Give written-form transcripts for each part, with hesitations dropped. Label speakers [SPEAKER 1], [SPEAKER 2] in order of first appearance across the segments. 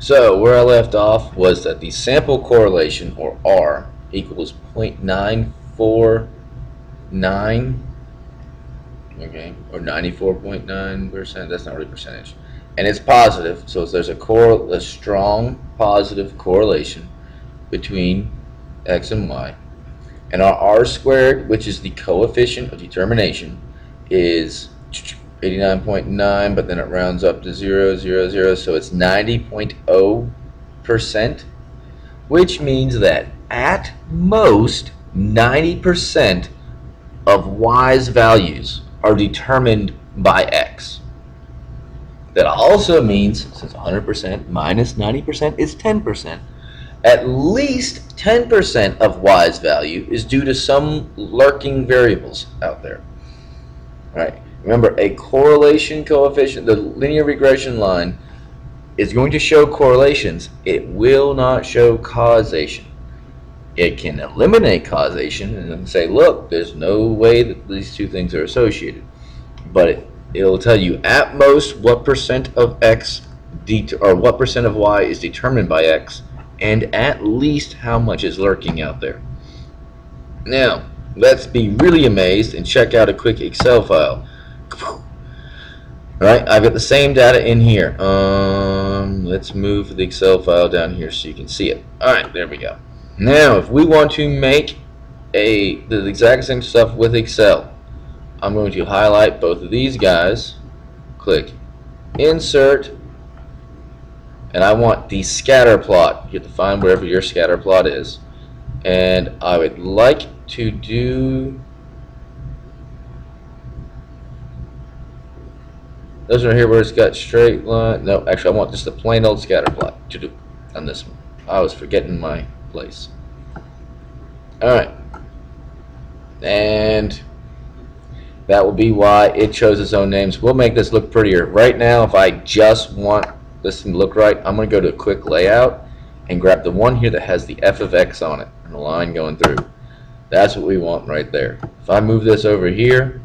[SPEAKER 1] So where I left off was that the sample correlation, or R, equals 0.949, okay, or 94.9%. That's not really percentage, and it's positive. So there's a strong positive correlation between x and y, and our R squared, which is the coefficient of determination, is 89.9, but then it rounds up to 0.000, so it's 90.0%, which means that at most 90% of y's values are determined by x. That also means, since 100% minus 90% is 10%, at least 10% of y's value is due to some lurking variables out there. All right. Remember, a correlation coefficient, the linear regression line, is going to show correlations. It will not show causation. It can eliminate causation and say, look, there's no way that these two things are associated. But it'll tell you at most what percent of x or what percent of y is determined by x, and at least how much is lurking out there. Now, let's be really amazed and check out a quick Excel file. Alright, I've got the same data in here. Let's move the Excel file down here so you can see it. Alright, there we go. Now, if we want to make the exact same stuff with Excel, I'm going to highlight both of these guys, click Insert, and I want the scatter plot. You have to find wherever your scatter plot is. And I would like to do this one here where it's got straight line. No, actually I want just a plain old scatter plot to do on this one. I was forgetting my place. Alright. And that will be why it chose its own names. We'll make this look prettier. Right now, if I just want this to look right, I'm going to go to a quick layout and grab the one here that has the f of x on it and the line going through. That's what we want right there. If I move this over here,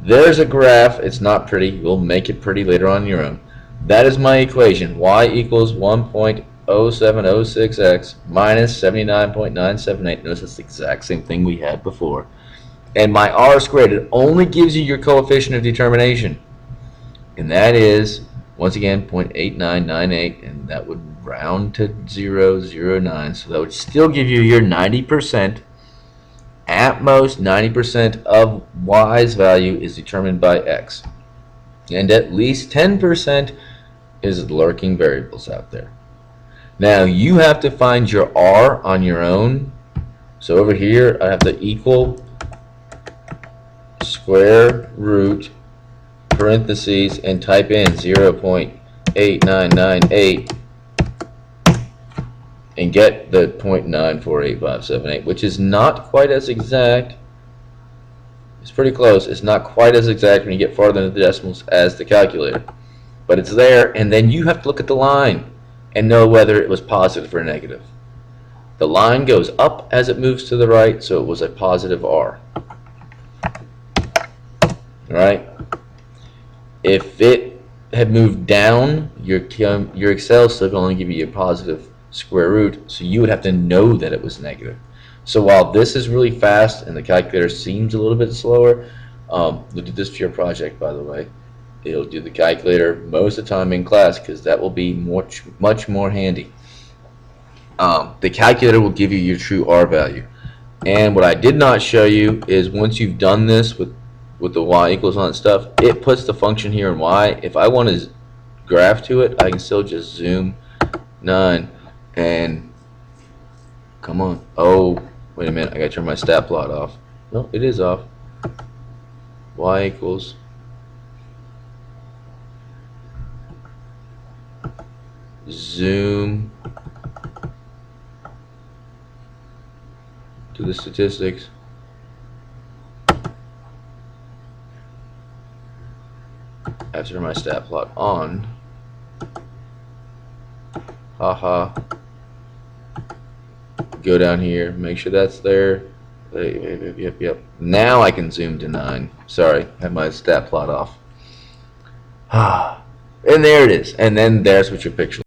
[SPEAKER 1] there's a graph. It's not pretty. We'll make it pretty later on your own. That is my equation. Y equals 1.0706x minus 79.978. Notice it's the exact same thing we had before. And my R squared, it only gives you your coefficient of determination. And that is, once again, 0.8998, and that would round to 0.009. So that would still give you your 90%. At most, 90% of y's value is determined by x. And at least 10% is lurking variables out there. Now, you have to find your R on your own. So over here, I have to equal square root parentheses and type in 0.8998 and get the 0.948578, which is not quite as exact. It's pretty close. It's not quite as exact when you get farther into the decimals as the calculator, but it's there. And then you have to look at the line and know whether it was positive or negative. The line goes up as it moves to the right, so it was a positive R. Right? If it had moved down, your Excel is still going to give you a positive square root, so you would have to know that it was negative. So while this is really fast and the calculator seems a little bit slower, we'll do this for your project, by the way. It'll do the calculator most of the time in class because that will be much more handy. The calculator will give you your true R value. And what I did not show you is once you've done this with the y equals on stuff, it puts the function here in y. If I want to graph to it, I can still just zoom 9 and come on. Oh, wait a minute, I gotta turn my stat plot off. No, it is off. Y equals zoom to the statistics. I have to turn my stat plot on. Haha. Go down here, make sure that's there. Yep. Now I can zoom to 9. Sorry, I have my stat plot off. And there it is. And then there's what your picture